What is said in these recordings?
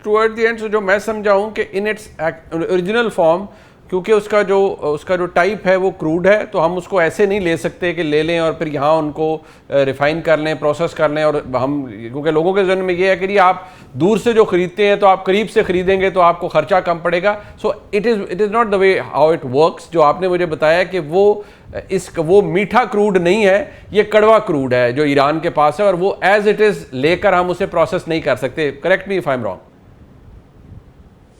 Toward the end جو میں سمجھا ہوں کہ ان اٹس اوریجنل فارم، کیونکہ اس کا جو ٹائپ ہے وہ کروڈ ہے، تو ہم اس کو ایسے نہیں لے سکتے کہ لے لیں اور پھر یہاں ان کو ریفائن کر لیں، پروسیس کر لیں، اور ہم کیونکہ لوگوں کے ذہن میں یہ ہے کہ آپ دور سے جو خریدتے ہیں تو آپ قریب سے خریدیں گے تو آپ کو خرچہ کم پڑے گا. So it is not the way how it works. جو آپ نے مجھے بتایا کہ وہ میٹھا کروڈ نہیں ہے، یہ کڑوا کروڈ ہے جو ایران کے پاس ہے، اور وہ ایز اٹ از لے کر ہم اسے پروسیس نہیں کر سکتے. Correct me if I am wrong.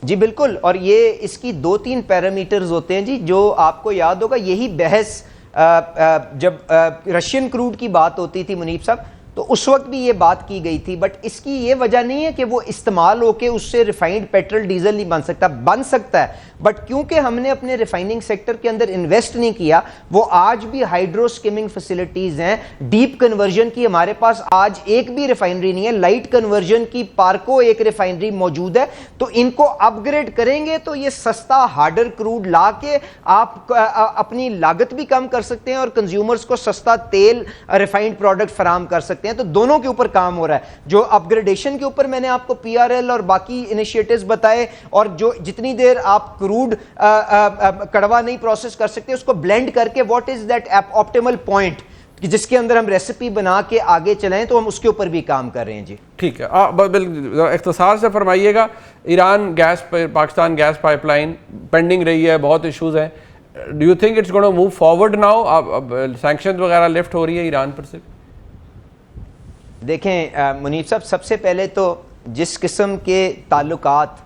جی بالکل، اور یہ اس کی 2-3 پیرامیٹرز ہوتے ہیں جی، جو آپ کو یاد ہوگا یہی بحث جب رشین کروڈ کی بات ہوتی تھی منیب صاحب، تو اس وقت بھی یہ بات کی گئی تھی. بٹ اس کی یہ وجہ نہیں ہے کہ وہ استعمال ہو کے اس سے ریفائنڈ پیٹرول ڈیزل نہیں بن سکتا ہے، بٹ کیونکہ ہم نے اپنے ریفائننگ سیکٹر کے اندر انویسٹ نہیں کیا. وہ آج بھی ہائیڈرو سکیمنگ فیسلٹیز ہیں، ڈیپ کنورژن کی ہمارے پاس آج ایک بھی ریفائنری نہیں ہے، لائٹ کنورژن کی پارکو ایک ریفائنری موجود ہے. تو ان کو اپ گریڈ کریں گے تو یہ سستا ہارڈر کروڈ لا کے آپ اپنی لاگت بھی کم کر سکتے ہیں اور کنزیومرز کو سستا تیل ریفائنڈ پروڈکٹ فراہم کر سکتے ہیں. تو دونوں کے اوپر کام ہو رہا ہے. جو اپ گریڈیشن کے اوپر میں نے آپ کو پی آر ایل اور باقی انیشیٹوز بتائے، اور جو جتنی دیر آپ کروڈ کڑوا نہیں پروسیس کر سکتے اس کو بلینڈ کر کے what is that optimal point جس کے اندر ہم ریسیپی بنا کے آگے چلائیں، تو ہم اس کے اوپر بھی کام کر رہے ہیں. جی ٹھیک ہے، اختصار سے فرمائیے گا. Iran gas Pakistan gas pipeline pending رہی ہے، بہت ایشوز ہیں. Do you think it's gonna move forward now? Sanctions وغیرہ لفٹ ہو رہی ہے ایران پر سے؟ دیکھیں منیب صاحب، سب سے پہلے تو جس قسم کے تعلقات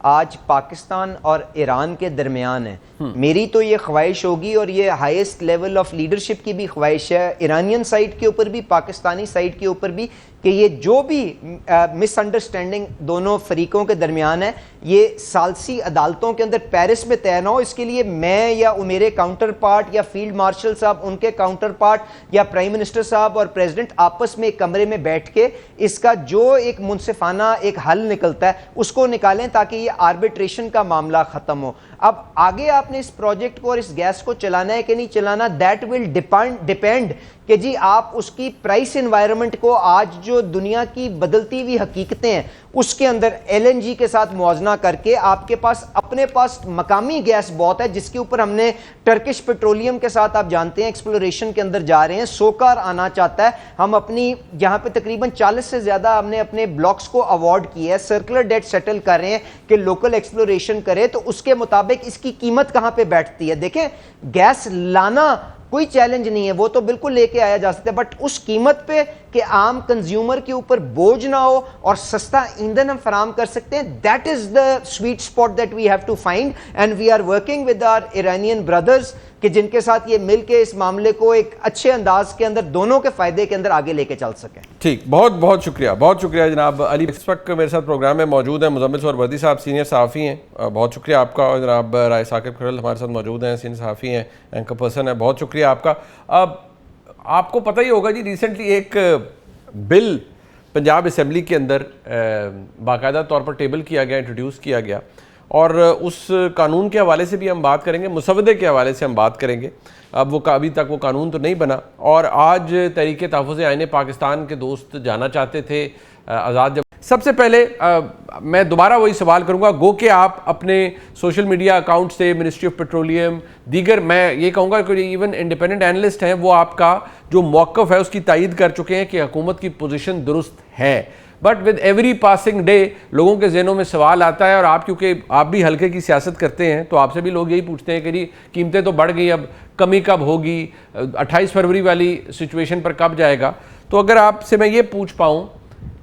آج پاکستان اور ایران کے درمیان ہیں، میری تو یہ خواہش ہوگی، اور یہ ہائیسٹ لیول آف لیڈرشپ کی بھی خواہش ہے ایرانین سائڈ کے اوپر بھی، پاکستانی سائڈ کے اوپر بھی، کہ یہ جو بھی مس انڈرسٹینڈنگ دونوں فریقوں کے درمیان ہے یہ ثالثی عدالتوں کے اندر پیرس میں طے نہ ہو. اس کے لیے میں یا میرے کاؤنٹر پارٹ یا فیلڈ مارشل صاحب، ان کے کاؤنٹر پارٹ یا پرائم منسٹر صاحب اور پریزیڈنٹ آپس میں ایک کمرے میں بیٹھ کے اس کا جو ایک منصفانہ ایک حل نکلتا ہے اس کو نکالیں، تاکہ یہ آربیٹریشن کا معاملہ ختم ہو. اب آگے آپ نے اس پروجیکٹ کو اور اس گیس کو چلانا ہے کہ نہیں چلانا، دیٹ ول ڈیپینڈ کہ جی آپ اس کی پرائس انوائرمنٹ کو آج جو دنیا کی بدلتی ہوئی حقیقتیں ہیں اس کے اندر ایل این جی کے ساتھ موازنہ کر کے آپ کے پاس اپنے پاس مقامی گیس بہت ہے، جس کے اوپر ہم نے ٹرکش پیٹرولیم کے ساتھ آپ جانتے ہیں ایکسپلوریشن کے اندر جا رہے ہیں. سوکار آنا چاہتا ہے، ہم اپنی یہاں پہ تقریباً 40 سے زیادہ ہم نے اپنے بلاکس کو اوارڈ کیا ہے، سرکولر ڈیٹ سیٹل کر رہے ہیں کہ لوکل ایکسپلوریشن کرے. تو اس کے مطابق اس کی قیمت کہاں پہ بیٹھتی ہے؟ دیکھیں گیس لانا کوئی چیلنج نہیں ہے، وہ تو بالکل لے کے آیا جا سکتا ہے، بٹ اس قیمت پہ کہ عام کنزیومر کے اوپر بوجھ نہ ہو اور سستا ایندھن ہم فراہم کر سکتے ہیں. That is the sweet spot that we have to find, and we are working with our Iranian brothers کہ جن کے ساتھ یہ مل کے اس معاملے کو ایک اچھے انداز کے اندر دونوں کے فائدے کے اندر آگے لے کے چل سکیں. ٹھیک، بہت بہت شکریہ، بہت شکریہ جناب علی. اس وقت میرے ساتھ پروگرام میں موجود ہیں مزمل سہروردی صاحب، سینئر صحافی ہیں، بہت شکریہ آپ کا. اور جناب رائے ثاقب کھرل ہمارے ساتھ موجود ہیں، سینئر صحافی ہیں، اینکر پرسن ہیں، بہت شکریہ آپ کا. اب آپ کو پتہ ہی ہوگا جی، ریسنٹلی ایک بل پنجاب اسمبلی کے اندر باقاعدہ طور پر ٹیبل کیا گیا، انٹروڈیوس کیا گیا، اور اس قانون کے حوالے سے بھی ہم بات کریں گے، مسودے کے حوالے سے ہم بات کریں گے. اب ابھی تک وہ قانون تو نہیں بنا، اور آج تحریک تحفظ آئین پاکستان کے دوست جانا چاہتے تھے آزاد. جب سب سے پہلے میں دوبارہ وہی سوال کروں گا، گو کہ آپ اپنے سوشل میڈیا اکاؤنٹ سے منسٹری آف پیٹرولیم دیگر، میں یہ کہوں گا کہ ایون انڈیپینڈنٹ اینالسٹ ہیں، وہ آپ کا جو موقف ہے اس کی تائید کر چکے ہیں کہ حکومت کی پوزیشن درست ہے. But with every passing day لوگوں کے ذہنوں میں سوال آتا ہے، اور آپ کیونکہ آپ بھی حلقے کی سیاست کرتے ہیں تو آپ سے بھی لوگ یہی پوچھتے ہیں کہ جی قیمتیں تو بڑھ گئی، اب کمی کب ہوگی، 28 فروری والی سچویشن پر کب جائے گا. تو اگر آپ سے میں یہ پوچھ پاؤں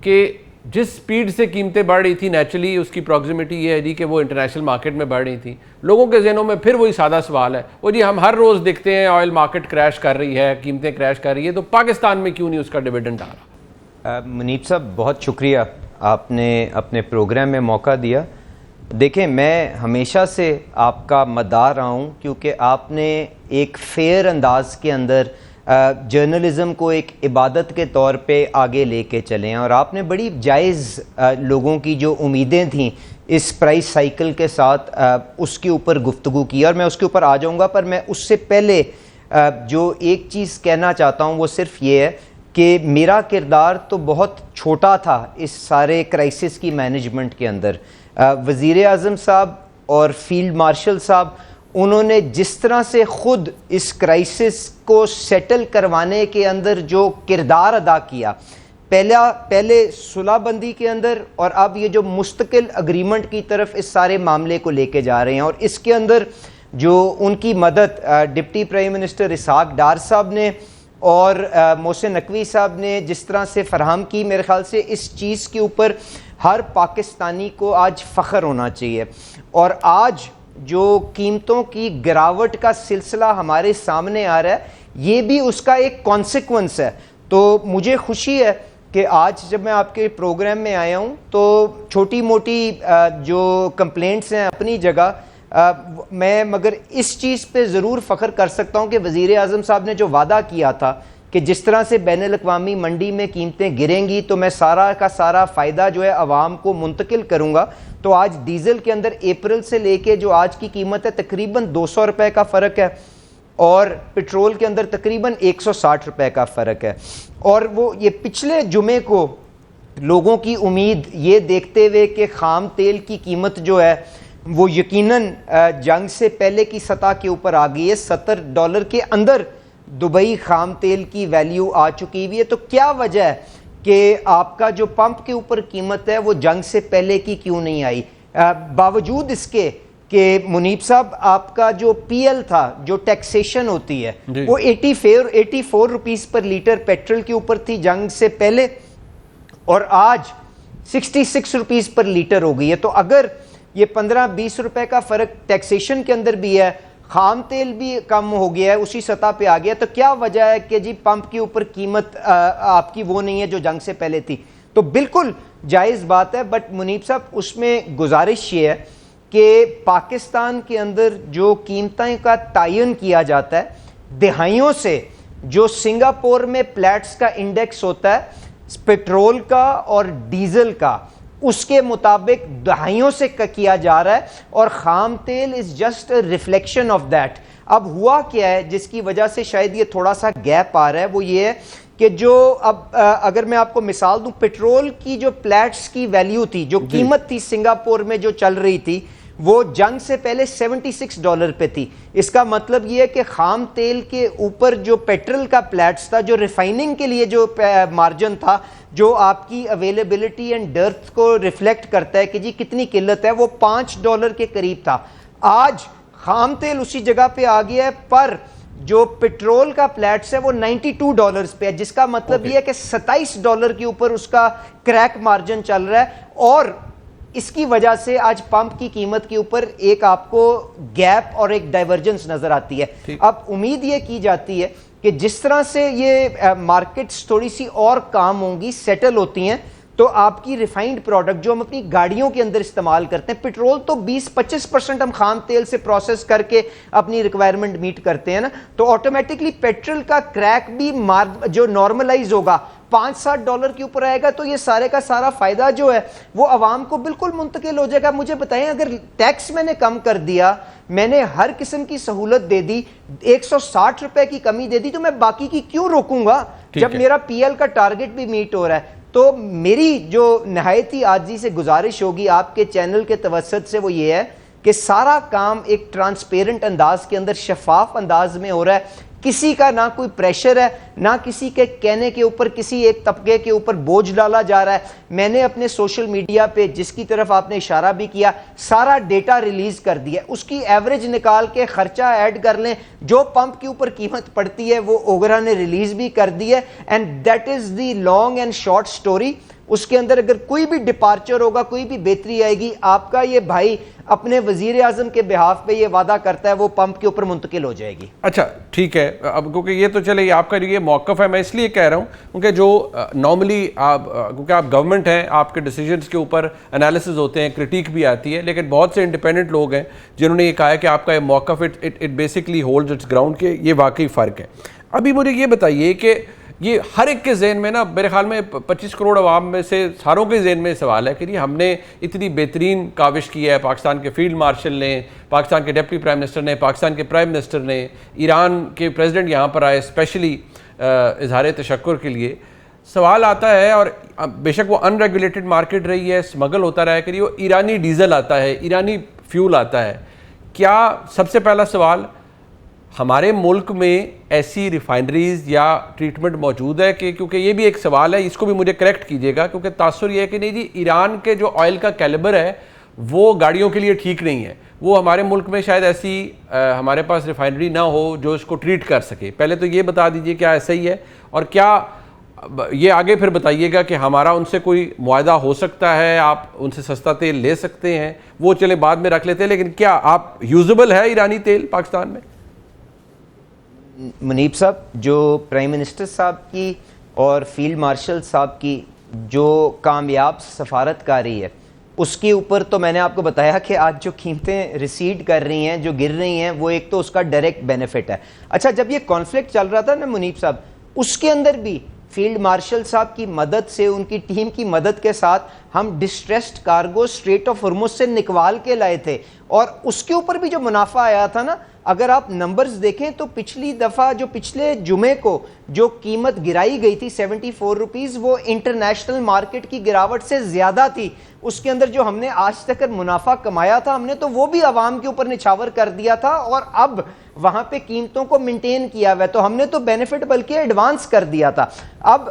کہ جس سپیڈ سے قیمتیں بڑھ رہی تھی، نیچرلی اس کی پروگزیمیٹی یہ ہے جی کہ وہ انٹرنیشنل مارکیٹ میں بڑھ رہی تھی، لوگوں کے ذہنوں میں پھر وہی سادہ سوال ہے، وہ جی ہم ہر روز دیکھتے ہیں آئل مارکیٹ کریش کر رہی ہے، قیمتیں کریش کر رہی ہے، تو پاکستان میں کیوں نہیں اس کا ڈویڈنڈ آ رہا؟ منیب صاحب بہت شکریہ، آپ نے اپنے پروگرام میں موقع دیا. دیکھیں میں ہمیشہ سے آپ کا مداح رہا ہوں، کیونکہ آپ نے ایک فیئر انداز کے اندر جرنلزم کو ایک عبادت کے طور پہ آگے لے کے چلے ہیں، اور آپ نے بڑی جائز لوگوں کی جو امیدیں تھیں اس پرائس سائیکل کے ساتھ اس کے اوپر گفتگو کی، اور میں اس کے اوپر آ جاؤں گا. پر میں اس سے پہلے جو ایک چیز کہنا چاہتا ہوں وہ صرف یہ ہے کہ میرا کردار تو بہت چھوٹا تھا اس سارے کرائسس کی مینجمنٹ کے اندر. وزیر اعظم صاحب اور فیلڈ مارشل صاحب انہوں نے جس طرح سے خود اس کرائسس کو سیٹل کروانے کے اندر جو کردار ادا کیا, پہلے صلح بندی کے اندر اور اب یہ جو مستقل اگریمنٹ کی طرف اس سارے معاملے کو لے کے جا رہے ہیں, اور اس کے اندر جو ان کی مدد deputy prime minister Ishaq Dar صاحب نے اور محسن نقوی صاحب نے جس طرح سے فراہم کی, میرے خیال سے اس چیز کے اوپر ہر پاکستانی کو آج فخر ہونا چاہیے. اور آج جو قیمتوں کی گراوٹ کا سلسلہ ہمارے سامنے آ رہا ہے, یہ بھی اس کا ایک کانسیکوینس ہے. تو مجھے خوشی ہے کہ آج جب میں آپ کے پروگرام میں آیا ہوں تو چھوٹی موٹی جو کمپلینٹس ہیں اپنی جگہ, میں مگر اس چیز پہ ضرور فخر کر سکتا ہوں کہ وزیر اعظم صاحب نے جو وعدہ کیا تھا کہ جس طرح سے بین الاقوامی منڈی میں قیمتیں گریں گی تو میں سارا کا سارا فائدہ جو ہے عوام کو منتقل کروں گا. تو آج ڈیزل کے اندر اپریل سے لے کے جو آج کی قیمت ہے تقریباً 200 روپے کا فرق ہے, اور پٹرول کے اندر تقریباً 160 روپے کا فرق ہے. اور وہ یہ پچھلے جمعے کو لوگوں کی امید یہ دیکھتے ہوئے کہ خام تیل کی قیمت جو ہے وہ یقیناً جنگ سے پہلے کی سطح کے اوپر آ گئی ہے, $70 کے اندر دبئی خام تیل کی ویلیو آ چکی ہوئی ہے. تو کیا وجہ ہے کہ آپ کا جو پمپ کے اوپر قیمت ہے وہ جنگ سے پہلے کی کیوں نہیں آئی, باوجود اس کے کہ منیب صاحب آپ کا جو پی ایل تھا, جو ٹیکسیشن ہوتی ہے وہ 84 روپیز پر لیٹر پیٹرول کے اوپر تھی جنگ سے پہلے, اور آج 66 روپیز پر لیٹر ہو گئی ہے. تو اگر یہ 15-20 روپے کا فرق ٹیکسیشن کے اندر بھی ہے, خام تیل بھی کم ہو گیا ہے, اسی سطح پہ آ گیا, تو کیا وجہ ہے کہ جی پمپ کے اوپر قیمت آپ کی وہ نہیں ہے جو جنگ سے پہلے تھی. تو بالکل جائز بات ہے, بٹ منیب صاحب اس میں گزارش یہ ہے کہ پاکستان کے اندر جو قیمتوں کا تعین کیا جاتا ہے دہائیوں سے, جو سنگاپور میں پلیٹس کا انڈیکس ہوتا ہے پیٹرول کا اور ڈیزل کا, اس کے مطابق دہائیوں سے کیا جا رہا ہے, اور خام تیل is just a reflection of that. اب ہوا کیا ہے جس کی وجہ سے شاید یہ تھوڑا سا گیپ آ رہا ہے, وہ یہ ہے کہ جو اب اگر میں آپ کو مثال دوں, پیٹرول کی جو پلیٹس کی ویلیو تھی, جو قیمت تھی سنگاپور میں جو چل رہی تھی, وہ جنگ سے پہلے $76 پہ تھی. اس کا مطلب یہ ہے کہ خام تیل کے اوپر جو پیٹرول کا پلیٹس تھا, جو ریفائننگ کے لیے جو مارجن تھا, جو آپ کی اویلیبلٹی اینڈ ڈرتھ کو ریفلیکٹ کرتا ہے کہ جی کتنی قلت ہے, وہ $5 کے قریب تھا. آج خام تیل اسی جگہ پہ آ گیا ہے, پر جو پیٹرول کا پلیٹس ہے وہ $92 پہ ہے, جس کا مطلب یہ ہے کہ $27 کے اوپر اس کا کریک مارجن چل رہا ہے. اور اس کی وجہ سے آج پمپ کی قیمت کے اوپر ایک آپ کو گیپ اور ایک ڈائیورجنس نظر آتی ہے. اب امید یہ کی جاتی ہے کہ جس طرح سے یہ مارکیٹس تھوڑی سی اور کام ہوں گی, سیٹل ہوتی ہیں, تو آپ کی ریفائنڈ پروڈکٹ جو ہم اپنی گاڑیوں کے اندر استعمال کرتے ہیں, پیٹرول تو 20-25% ہم خام تیل سے پروسیس کر کے اپنی ریکوائرمنٹ میٹ کرتے ہیں نا, تو آٹومیٹکلی پیٹرول کا کریک بھی جو نارملائز ہوگا $5-7 کے اوپر آئے گا, تو یہ سارے کا سارا فائدہ جو ہے وہ عوام کو بالکل منتقل ہو جائے گا. مجھے بتائیں, اگر ٹیکس میں نے کم کر دیا, میں نے ہر قسم کی سہولت دے دی, 160 روپے کی کمی دے دی, تو میں باقی کی کیوں روکوں گا جب میرا پی ایل کا ٹارگٹ بھی میٹ ہو رہا ہے. تو میری جو نہایتی عاجزی سے گزارش ہوگی آپ کے چینل کے توسط سے وہ یہ ہے کہ سارا کام ایک ٹرانسپیرنٹ انداز کے اندر, شفاف انداز میں ہو رہا ہے. کسی کا نہ کوئی پریشر ہے, نہ کسی کے کہنے کے اوپر کسی ایک طبقے کے اوپر بوجھ ڈالا جا رہا ہے. میں نے اپنے سوشل میڈیا پہ, جس کی طرف آپ نے اشارہ بھی کیا, سارا ڈیٹا ریلیز کر دیا, اس کی ایوریج نکال کے خرچہ ایڈ کر لیں, جو پمپ کے اوپر قیمت پڑتی ہے وہ اوگرا نے ریلیز بھی کر دی ہے. And that is the long and short story. اس کے اندر اگر کوئی بھی ڈپارچر ہوگا, کوئی بھی بہتری آئے گی, آپ کا یہ بھائی اپنے وزیر اعظم کے بہاف پہ یہ وعدہ کرتا ہے وہ پمپ کے اوپر منتقل ہو جائے گی. اچھا ٹھیک ہے, اب کیونکہ یہ تو چلے آپ کا جو یہ موقف ہے, میں اس لیے کہہ رہا ہوں کیونکہ جو نارملی آپ, کیونکہ آپ گورنمنٹ ہیں, آپ کے ڈیسیجنز کے اوپر انالیسز ہوتے ہیں, کرٹیک بھی آتی ہے, لیکن بہت سے انڈیپینڈنٹ لوگ ہیں جنہوں نے یہ کہا ہے کہ آپ کا یہ موقف it basically holds its ground, کے یہ واقعی فرق ہے. ابھی مجھے یہ بتائیے کہ یہ ہر ایک کے ذہن میں نا, میرے خیال میں 25 کروڑ عوام میں سے ساروں کے ذہن میں سوال ہے کہ یہ ہم نے اتنی بہترین کاوش کی ہے, پاکستان کے فیلڈ مارشل نے, پاکستان کے ڈپٹی پرائم منسٹر نے, پاکستان کے پرائم منسٹر نے, ایران کے پریزیڈنٹ یہاں پر آئے اسپیشلی اظہار تشکر کے لیے, سوال آتا ہے، اور بے شک وہ ان ریگولیٹڈ مارکیٹ رہی ہے، اسمگل ہوتا رہا کہ وہ ایرانی ڈیزل آتا ہے، ایرانی فیول آتا ہے. کیا سب سے پہلا سوال ہمارے ملک میں ایسی ریفائنریز یا ٹریٹمنٹ موجود ہے کہ کیونکہ یہ بھی ایک سوال ہے، اس کو بھی مجھے کریکٹ کیجیے گا، کیونکہ تاثر یہ ہے کہ نہیں جی ایران کے جو آئل کا کیلیبر ہے وہ گاڑیوں کے لیے ٹھیک نہیں ہے، وہ ہمارے ملک میں شاید ایسی ہمارے پاس ریفائنری نہ ہو جو اس کو ٹریٹ کر سکے. پہلے تو یہ بتا دیجئے کیا ایسا ہی ہے، اور کیا یہ آگے پھر بتائیے گا کہ ہمارا ان سے کوئی معاہدہ ہو سکتا ہے، آپ ان سے سستا تیل لے سکتے ہیں، وہ چلے بعد میں رکھ لیتے ہیں، لیکن کیا آپ یوزبل ہے ایرانی تیل پاکستان میں؟ منیب صاحب، جو پرائم منسٹر صاحب کی اور فیلڈ مارشل صاحب کی جو کامیاب سفارت کاری ہے، اس کے اوپر تو میں نے آپ کو بتایا کہ آج جو قیمتیں ریسیڈ کر رہی ہیں، جو گر رہی ہیں، وہ ایک تو اس کا ڈائریکٹ بینیفٹ ہے. اچھا، جب یہ کانفلکٹ چل رہا تھا نا منیب صاحب، اس کے اندر بھی فیلڈ مارشل صاحب کی مدد سے، ان کی ٹیم کی مدد کے ساتھ ہم distressed cargo strait of Hormuz سے نکوال کے لائے تھے، اور اس کے اوپر بھی جو منافع آیا تھا نا، اگر آپ نمبرز دیکھیں تو پچھلی دفعہ جو پچھلے جمعے کو جو قیمت گرائی گئی تھی 74 روپیز، وہ انٹرنیشنل مارکیٹ کی گراوٹ سے زیادہ تھی. اس کے اندر جو ہم نے آج تک منافع کمایا تھا، ہم نے تو وہ بھی عوام کے اوپر نچھاور کر دیا تھا، اور اب وہاں پہ قیمتوں کو مینٹین کیا ہوا ہے، تو ہم نے تو بینیفٹ بلکہ ایڈوانس کر دیا تھا. اب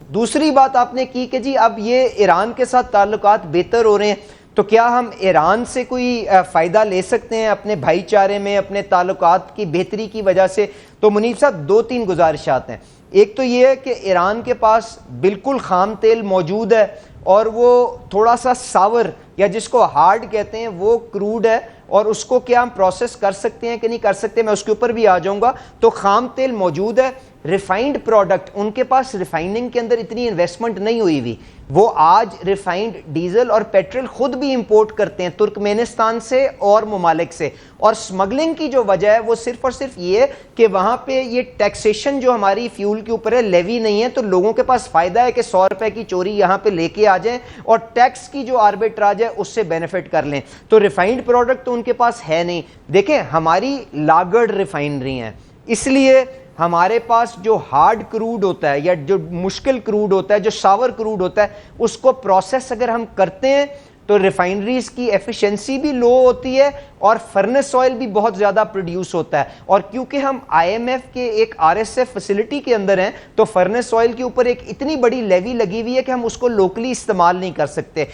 دوسری بات آپ نے کی کہ جی اب یہ ایران کے ساتھ تعلقات بہتر ہو رہے ہیں، تو کیا ہم ایران سے کوئی فائدہ لے سکتے ہیں اپنے بھائی چارے میں، اپنے تعلقات کی بہتری کی وجہ سے؟ تو منیب صاحب 2-3 گزارشات ہیں. ایک تو یہ ہے کہ ایران کے پاس بالکل خام تیل موجود ہے، اور وہ تھوڑا سا ساور یا جس کو ہارڈ کہتے ہیں وہ کروڈ ہے، اور اس کو کیا ہم پروسیس کر سکتے ہیں کہ نہیں کر سکتے، میں اس کے اوپر بھی آ جاؤں گا. تو خام تیل موجود ہے. ریفائنڈ پروڈکٹ، ان کے پاس ریفائننگ کے اندر اتنی انویسٹمنٹ نہیں ہوئی ہوئی، وہ آج ریفائنڈ ڈیزل اور پیٹرول خود بھی امپورٹ کرتے ہیں ترکمینستان سے اور ممالک سے. اور سمگلنگ کی جو وجہ ہے وہ صرف اور صرف یہ ہے کہ وہاں پہ یہ ٹیکسیشن جو ہماری فیول کے اوپر ہے لیوی نہیں ہے، تو لوگوں کے پاس فائدہ ہے کہ 100 روپے کی چوری یہاں پہ لے کے آ جائیں اور ٹیکس کی جو آربیٹراج ہے اس سے بینیفٹ کر لیں. تو ریفائنڈ پروڈکٹ تو ان کے پاس ہے نہیں. دیکھیں ہماری لاگرڈ ریفائنری ہیں، اس لیے ہمارے پاس جو ہارڈ کروڈ ہوتا ہے یا جو مشکل کروڈ ہوتا ہے، جو ساور کروڈ ہوتا ہے، اس کو پروسیس اگر ہم کرتے ہیں تو ریفائنریز کی ایفیشنسی بھی لو ہوتی ہے اور فرنس آئل بھی بہت زیادہ پروڈیوس ہوتا ہے. اور کیونکہ ہم آئی ایم ایف کے ایک آر ایس ایف فیسلٹی کے اندر ہیں، تو فرنس آئل کے اوپر ایک اتنی بڑی لیوی لگی ہوئی ہے کہ ہم اس کو لوکلی استعمال نہیں کر سکتے.